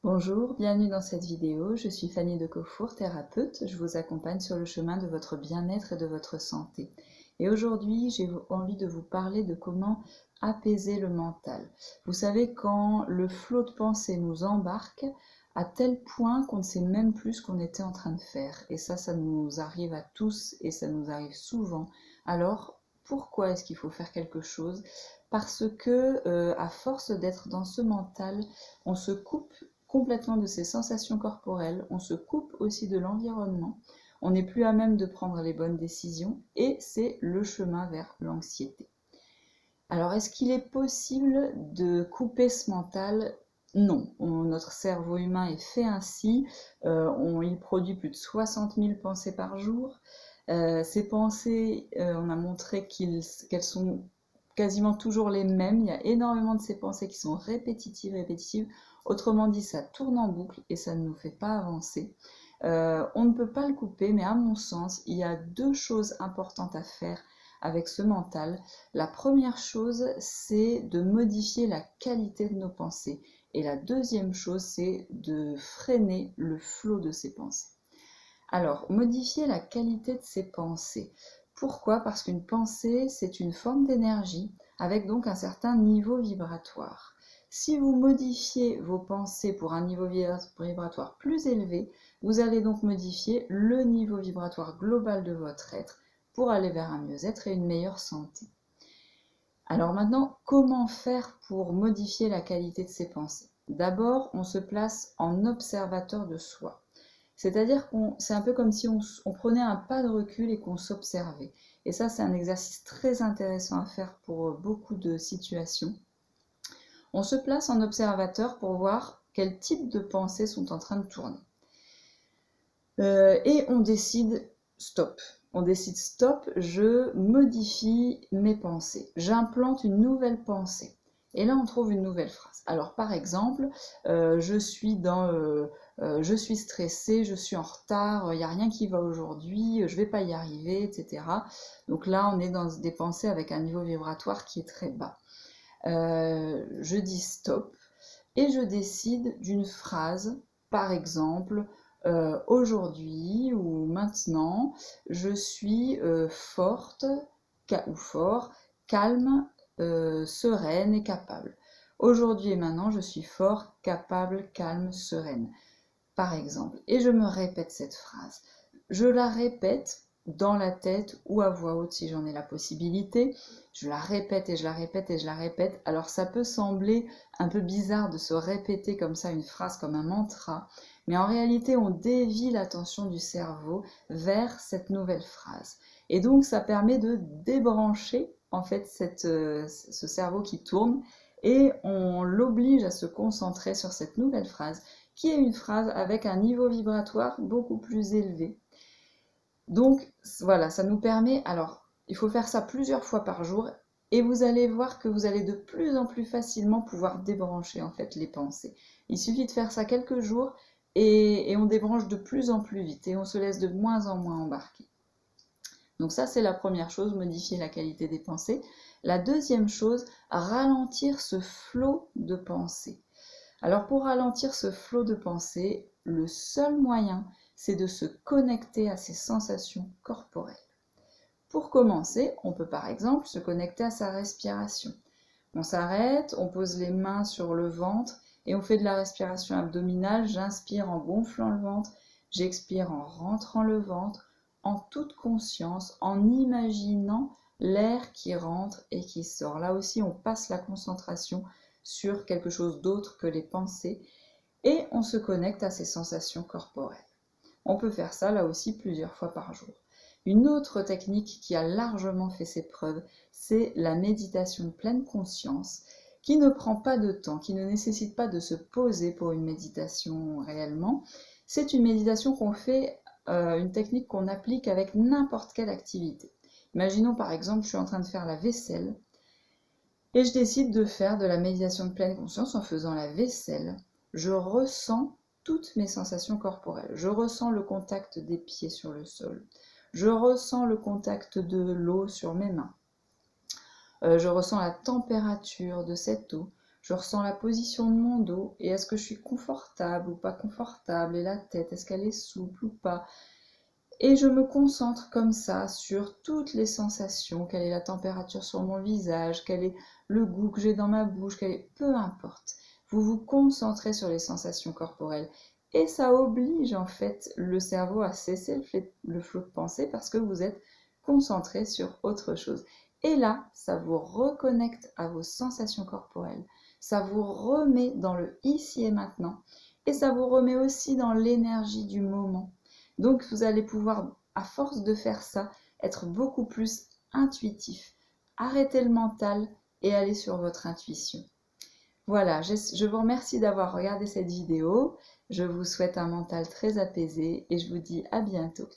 Bonjour, bienvenue dans cette vidéo. Je suis Fanny de Cofour, thérapeute. Je vous accompagne sur le chemin de votre bien-être et de votre santé. Et aujourd'hui, j'ai envie de vous parler de comment apaiser le mental. Vous savez, quand le flot de pensée nous embarque à tel point qu'on ne sait même plus ce qu'on était en train de faire. Et ça nous arrive à tous et ça nous arrive souvent. Alors, pourquoi est-ce qu'il faut faire quelque chose? Parce que, à force d'être dans ce mental, on se coupe complètement de ses sensations corporelles, on se coupe aussi de l'environnement, on n'est plus à même de prendre les bonnes décisions et c'est le chemin vers l'anxiété. Alors, est-ce qu'il est possible de couper ce mental? Non, notre cerveau humain est fait ainsi, il produit plus de 60 000 pensées par jour. Ces pensées, on a montré qu'elles sont quasiment toujours les mêmes. Il y a énormément de ces pensées qui sont répétitives, répétitives. Autrement dit, ça tourne en boucle et ça ne nous fait pas avancer. On ne peut pas le couper, mais à mon sens, il y a deux choses importantes à faire avec ce mental. La première chose, c'est de modifier la qualité de nos pensées. Et la deuxième chose, c'est de freiner le flot de ces pensées. Alors, modifier la qualité de ses pensées. Pourquoi? Parce qu'une pensée, c'est une forme d'énergie avec donc un certain niveau vibratoire. Si vous modifiez vos pensées pour un niveau vibratoire plus élevé, vous allez donc modifier le niveau vibratoire global de votre être pour aller vers un mieux-être et une meilleure santé. Alors maintenant, comment faire pour modifier la qualité de ses pensées? D'abord, on se place en observateur de soi. C'est-à-dire qu'on, c'est un peu comme si on prenait un pas de recul et qu'on s'observait. Et ça, c'est un exercice très intéressant à faire pour beaucoup de situations. On se place en observateur pour voir quel type de pensées sont en train de tourner. Et on décide stop. On décide stop, je modifie mes pensées. J'implante une nouvelle pensée. Et là, on trouve une nouvelle phrase. Alors, par exemple, je suis stressée, je suis en retard, il n'y a rien qui va aujourd'hui, je ne vais pas y arriver, etc. Donc là, on est dans des pensées avec un niveau vibratoire qui est très bas. Je dis stop et je décide d'une phrase, par exemple, aujourd'hui ou maintenant, je suis forte ou fort, calme, sereine et capable. Aujourd'hui et maintenant, je suis fort, capable, calme, sereine, par exemple. Et je me répète cette phrase. Je la répète dans la tête ou à voix haute si j'en ai la possibilité. Je la répète et je la répète et je la répète. Alors ça peut sembler un peu bizarre de se répéter comme ça une phrase comme un mantra, mais en réalité on dévie l'attention du cerveau vers cette nouvelle phrase. Et donc ça permet de débrancher en fait ce cerveau qui tourne et on l'oblige à se concentrer sur cette nouvelle phrase qui est une phrase avec un niveau vibratoire beaucoup plus élevé. Donc voilà, ça nous permet, alors il faut faire ça plusieurs fois par jour et vous allez voir que vous allez de plus en plus facilement pouvoir débrancher en fait les pensées. Il suffit de faire ça quelques jours et on débranche de plus en plus vite et on se laisse de moins en moins embarquer. Donc ça c'est la première chose, modifier la qualité des pensées. La deuxième chose, ralentir ce flot de pensées. Alors pour ralentir ce flot de pensée, le seul moyen, c'est de se connecter à ses sensations corporelles. Pour commencer, on peut par exemple se connecter à sa respiration. On s'arrête, on pose les mains sur le ventre et on fait de la respiration abdominale. J'inspire en gonflant le ventre, j'expire en rentrant le ventre, en toute conscience, en imaginant l'air qui rentre et qui sort. Là aussi, on passe la concentration sur quelque chose d'autre que les pensées et on se connecte à ses sensations corporelles. On peut faire ça là aussi plusieurs fois par jour. Une autre technique qui a largement fait ses preuves, c'est la méditation de pleine conscience, qui ne prend pas de temps, qui ne nécessite pas de se poser pour une méditation réellement. C'est une méditation qu'on fait, une technique qu'on applique avec n'importe quelle activité. Imaginons par exemple, je suis en train de faire la vaisselle et je décide de faire de la méditation de pleine conscience en faisant la vaisselle. Je ressens toutes mes sensations corporelles. Je ressens le contact des pieds sur le sol. Je ressens le contact de l'eau sur mes mains. Je ressens la température de cette eau. je ressens la position de mon dos et est-ce que je suis confortable ou pas confortable et la tête, est-ce qu'elle est souple ou pas. Et je me concentre comme ça sur toutes les sensations, quelle est la température sur mon visage, quel est le goût que j'ai dans ma bouche, peu importe. Vous vous concentrez sur les sensations corporelles et ça oblige en fait le cerveau à cesser le flot de pensée parce que vous êtes concentré sur autre chose. Et là, ça vous reconnecte à vos sensations corporelles, ça vous remet dans le ici et maintenant et ça vous remet aussi dans l'énergie du moment. Donc vous allez pouvoir, à force de faire ça, être beaucoup plus intuitif. Arrêtez le mental et allez sur votre intuition. Voilà, je vous remercie d'avoir regardé cette vidéo. Je vous souhaite un mental très apaisé et je vous dis à bientôt.